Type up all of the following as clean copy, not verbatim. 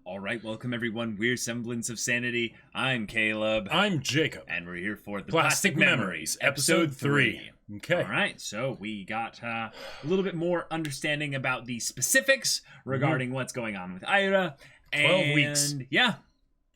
All right, welcome everyone. We're Semblance of Sanity. I'm Caleb. I'm Jacob. And we're here for the Plastic Memories, episode 3. Okay. All right, so we got a little bit more understanding about the specifics regarding what's going on with Ira. 12 weeks. Yeah.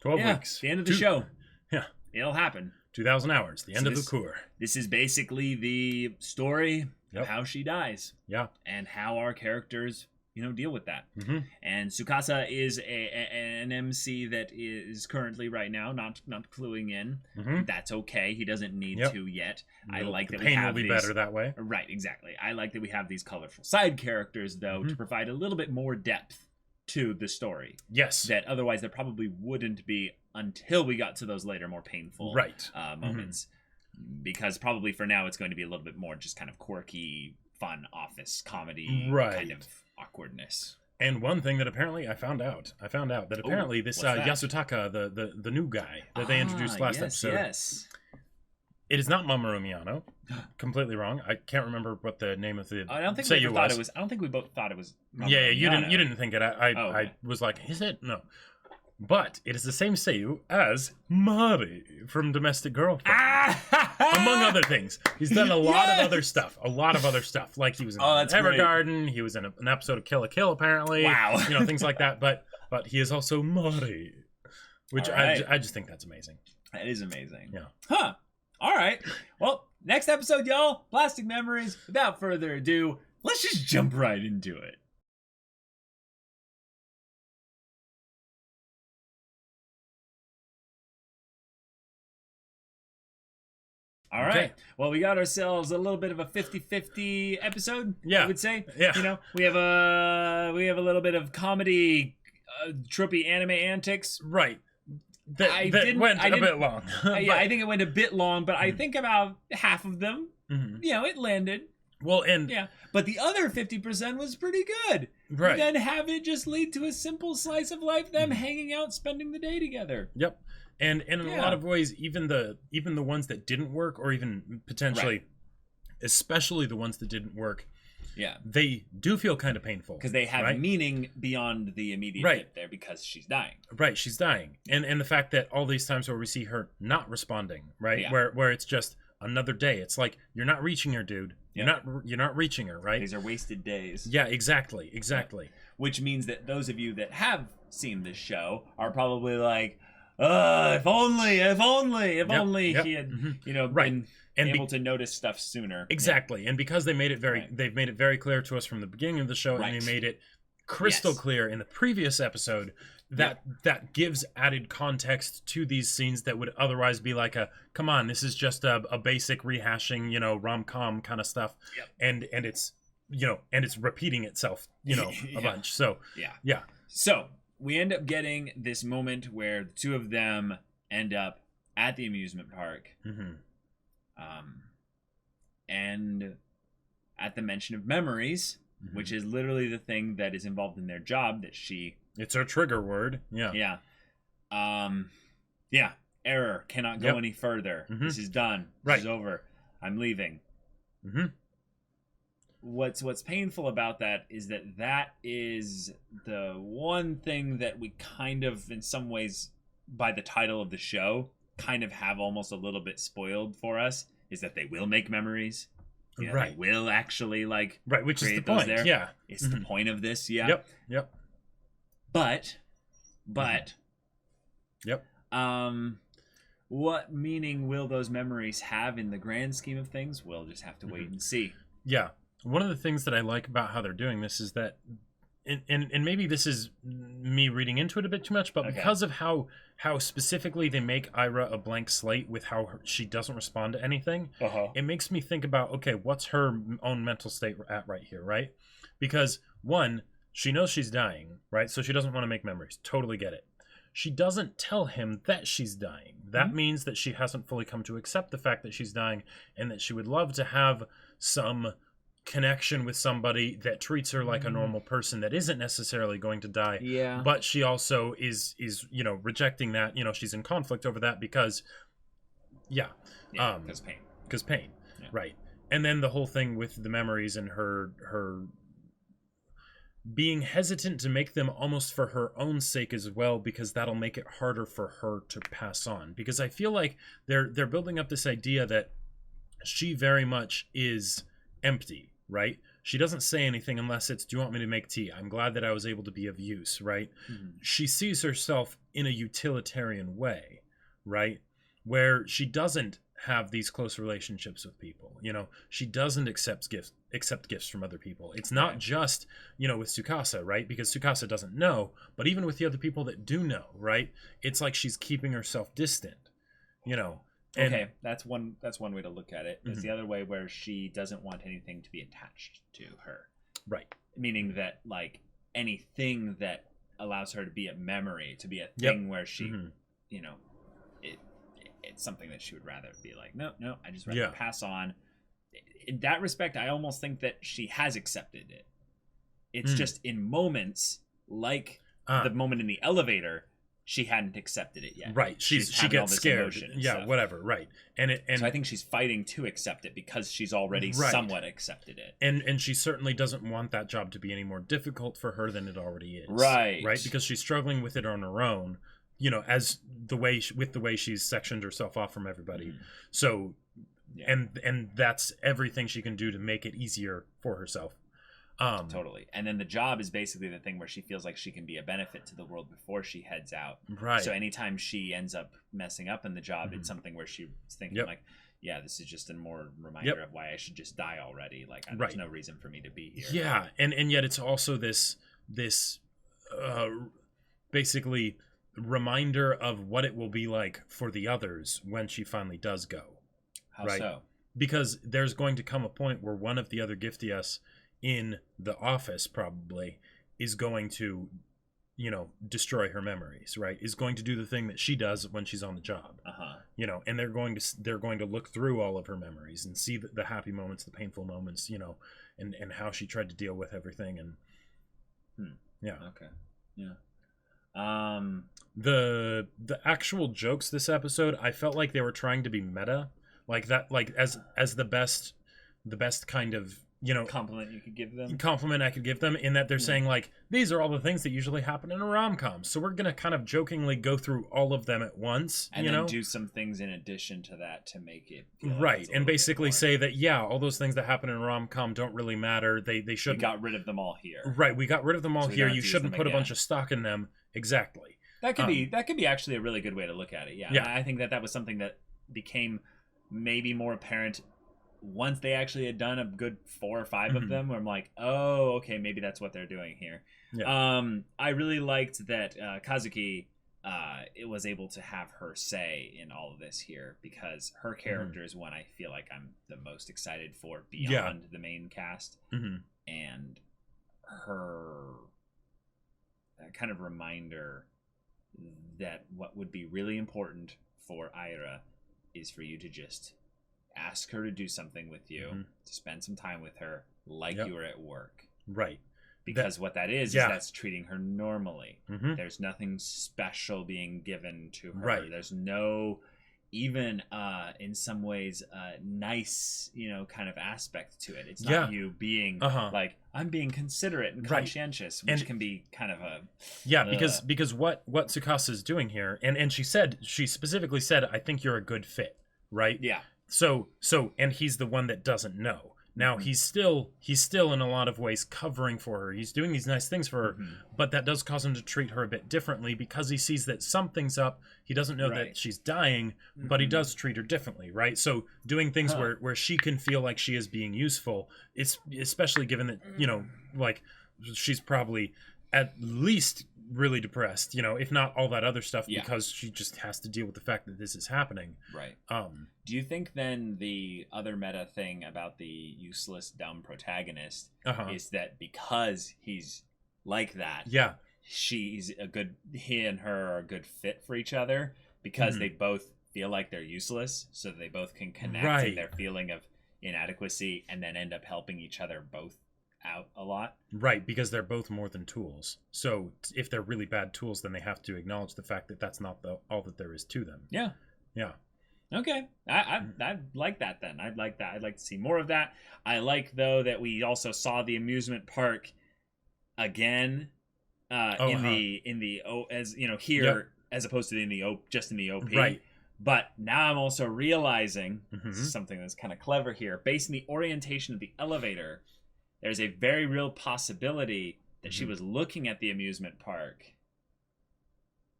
12 weeks. The end of the show. Yeah. It'll happen. 2,000 hours, the end of the cour. This is basically the story of how she dies. Yeah. And how our characters deal with that. Mm-hmm. And Tsukasa is an MC that is currently right now not cluing in. Mm-hmm. That's okay. He doesn't need to yet. No, I like that the pain we have will be these, better that way. Right, exactly. I like that we have these colorful side characters though to provide a little bit more depth to the story. Yes. That otherwise there probably wouldn't be until we got to those later more painful moments. Because probably for now it's going to be a little bit more just kind of quirky, fun office comedy kind of awkwardness. And one thing that apparently I found out that apparently this Yasutaka, the new guy that they introduced last episode, it is not Mamoru Miyano. Completely wrong. I can't remember what the name of the I don't think we both thought it was Mamoru Miyano. You didn't think it. I was like, is it? No. But it is the same Seiyu as Mari from Domestic Girlfriend. Among other things. He's done a lot of other stuff. Like he was in Evergarden. He was in an episode of Kill la Kill, apparently. Wow. Things like that. But he is also Mari. Which I just think that's amazing. That is amazing. Yeah. Huh. All right. Well, next episode, y'all. Plastic Memories. Without further ado, let's just jump right into it. All right. Okay. Well, we got ourselves a little bit of a 50-50 episode. Yeah, I would say. Yeah. We have a little bit of comedy, tropey anime antics. Right. That went a bit long. Yeah, I think it went a bit long, but I think about half of them, it landed. Well, but the other 50% was pretty good. Right. And then have it just lead to a simple slice of life, them hanging out, spending the day together. Yep. And in a lot of ways, even the ones that didn't work, or even potentially, especially the ones that didn't work, they do feel kind of painful. Because they have meaning beyond the immediate hit there, because she's dying. Right, she's dying. And the fact that all these times where we see her not responding, right? Yeah. Where it's just another day. It's like, you're not reaching her, dude. You're not reaching her, right? These are wasted days. Yeah, exactly. Which means that those of you that have seen this show are probably like, if only he had, been able to notice stuff sooner. Exactly. And because they made it they've made it very clear to us from the beginning of the show, and they made it crystal clear in the previous episode that gives added context to these scenes that would otherwise be like come on, this is just a basic rehashing, rom-com kind of stuff. Yep. And it's, and it's repeating itself, a bunch. So, yeah. So, we end up getting this moment where the two of them end up at the amusement park. And at the mention of memories, which is literally the thing that is involved in their job that it's her trigger word. Yeah. Error. Cannot go any further. This is done. This is over. I'm leaving. What's painful about that is that is the one thing that we kind of, in some ways, by the title of the show, kind of have almost a little bit spoiled for us, is that they will make memories. They will actually which is the those point. There. Yeah, it's the point of this. Yep. But what meaning will those memories have in the grand scheme of things? We'll just have to wait and see. Yeah. One of the things that I like about how they're doing this is that, and maybe this is me reading into it a bit too much, but because of how specifically they make Ira a blank slate with how she doesn't respond to anything, it makes me think about, okay, what's her own mental state at right here, right? Because, one, she knows she's dying, right? So she doesn't want to make memories. Totally get it. She doesn't tell him that she's dying. That means that she hasn't fully come to accept the fact that she's dying, and that she would love to have some connection with somebody that treats her like a normal person that isn't necessarily going to die. Yeah. But she also is rejecting that. She's in conflict over that because because pain. Right. And then the whole thing with the memories and her being hesitant to make them almost for her own sake as well, because that'll make it harder for her to pass on. Because I feel like they're building up this idea that she very much is empty, right? She doesn't say anything unless it's, do you want me to make tea? I'm glad that I was able to be of use, right? She sees herself in a utilitarian way, right? Where she doesn't have these close relationships with people. You know, she doesn't accept gifts from other people. It's not just, you know, with Tsukasa, right? Because Tsukasa doesn't know, but even with the other people that do know, right? It's like she's keeping herself distant, you know. And, okay, that's one way to look at it. There's the other way where she doesn't want anything to be attached to her. Right. Meaning that, like, anything that allows her to be a memory, to be a thing where she, you know, it's something that she would rather be like, no, I just rather pass on. In that respect, I almost think that she has accepted it. It's just in moments like the moment in the elevator, she hadn't accepted it yet. Right. She gets scared. Yeah, stuff. Whatever. Right. And so I think she's fighting to accept it because she's already somewhat accepted it. And she certainly doesn't want that job to be any more difficult for her than it already is. Right. Right. Because she's struggling with it on her own, you know, as the way she's sectioned herself off from everybody. So, and that's everything she can do to make it easier for herself. Totally. And then the job is basically the thing where she feels like she can be a benefit to the world before she heads out. Right. So anytime she ends up messing up in the job, it's something where she's thinking like, yeah, this is just a more reminder of why I should just die already. Like, there's no reason for me to be here. Yeah. And yet it's also this basically reminder of what it will be like for the others when she finally does go. How so? Because there's going to come a point where one of the other Giftias in the office probably is going to, you know, destroy her memories, right? Is going to do the thing that she does when she's on the job. You know, and they're going to look through all of her memories and see the happy moments, the painful moments, you know, and how she tried to deal with everything. And the actual jokes this episode, I felt like they were trying to be meta, like that, like as the best kind of, you know, compliment I could give them, in that they're saying like, these are all the things that usually happen in a rom-com, so we're gonna kind of jokingly go through all of them at once, and you then know, do some things in addition to that to make it right, and basically say that all those things that happen in a rom-com don't really matter. They should. We got rid of them all here. Right, we got rid of them all here. You shouldn't put a bunch of stock in them. Exactly. That could be actually a really good way to look at it. Yeah. I think that was something that became maybe more apparent once they actually had done a good 4 or 5 of them, where I'm like, oh, okay, maybe that's what they're doing here. I really liked that Kazuki it was able to have her say in all of this here, because her character is one I feel like I'm the most excited for beyond the main cast. And her kind of reminder that what would be really important for Aira is for you to just ask her to do something with you, to spend some time with her like you were at work. Right. Because what that is that's treating her normally. There's nothing special being given to her. Right. There's no, even in some ways, nice, you know, kind of aspect to it. It's not you being like, I'm being considerate and conscientious, which can be kind of a... Yeah, because what Tsukasa is doing here, and she specifically said, I think you're a good fit, right? Yeah. So, and he's the one that doesn't know. Now, he's still in a lot of ways covering for her. He's doing these nice things for her, but that does cause him to treat her a bit differently, because he sees that something's up. He doesn't know that she's dying, but he does treat her differently, right? So doing things where she can feel like she is being useful, it's especially given that, you know, like, she's probably at least really depressed, you know, if not all that other stuff, because she just has to deal with the fact that this is happening. Right. Do you think then the other meta thing about the useless, dumb protagonist is that because he's like that, he and her are a good fit for each other, because they both feel like they're useless, so they both can connect in their feeling of inadequacy, and then end up helping each other both out a lot. Right, because they're both more than tools. So if they're really bad tools, then they have to acknowledge the fact that that's not all that there is to them. Yeah. Okay, I like that then. I'd like that. I'd like to see more of that. I like, though, that we also saw the amusement park again in the as you know here Yep. as opposed to in the just in the OP. Right. But now I'm also realizing this Mhm. is something that's kind of clever here. Based on the orientation of the elevator, there's a very real possibility that she Mhm. was looking at the amusement park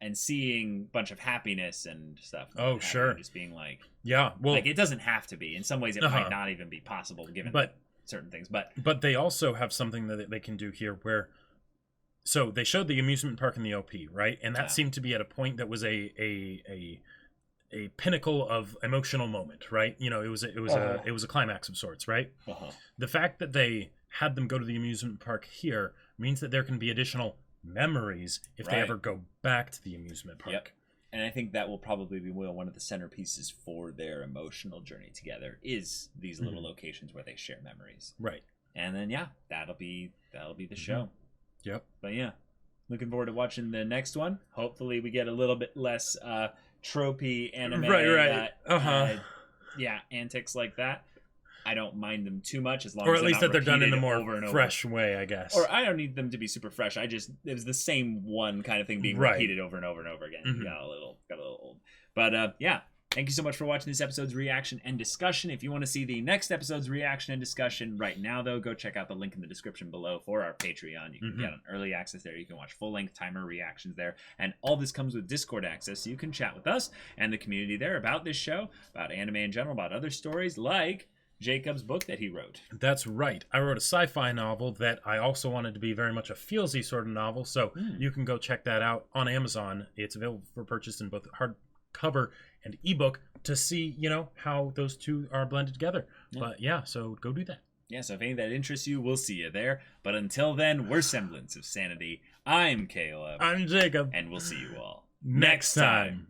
and seeing a bunch of happiness and stuff. Oh, sure. Just being like, Yeah. Well, like it doesn't have to be. In some ways, it Uh-huh. might not even be possible given but certain things. But they also have something that they can do here where, so they showed the amusement park in the OP, right? And that Yeah. seemed to be at a point that was a pinnacle of emotional moment, right? You know, it was a climax of sorts, right? The fact that they had them go to the amusement park here means that there can be additional memories if they Right. ever go back to the amusement park. Yep. And I think that will probably be one of the centerpieces for their emotional journey together is these little locations where they share memories. Right. And then that'll be the show. Yep. But yeah, looking forward to watching the next one. Hopefully we get a little bit less tropey anime Right. antics like that. I don't mind them too much as long Or as at least that they're done in a more over and over. fresh way, I guess. Or I don't need them to be super fresh. It was the same one kind of thing being Right. repeated over and over and over again. Mhm. Got a little old. But thank you so much for watching this episode's reaction and discussion. If you want to see the next episode's reaction and discussion right now, though, go check out the link in the description below for our Patreon. You can get an early access there. You can watch full-length timer reactions there. And all this comes with Discord access, so you can chat with us and the community there about this show, about anime in general, about other stories like Jacob's book that he wrote. That's right. I wrote a sci-fi novel that I also wanted to be very much a feelsy sort of novel, so you can go check that out on Amazon. It's available for purchase in both hardcover and ebook to see, how those two are blended together. But so go do that. Yeah, so if any of that interests you, we'll see you there. But until then, we're Semblance of Sanity. I'm Caleb. I'm Jacob. And we'll see you all next time.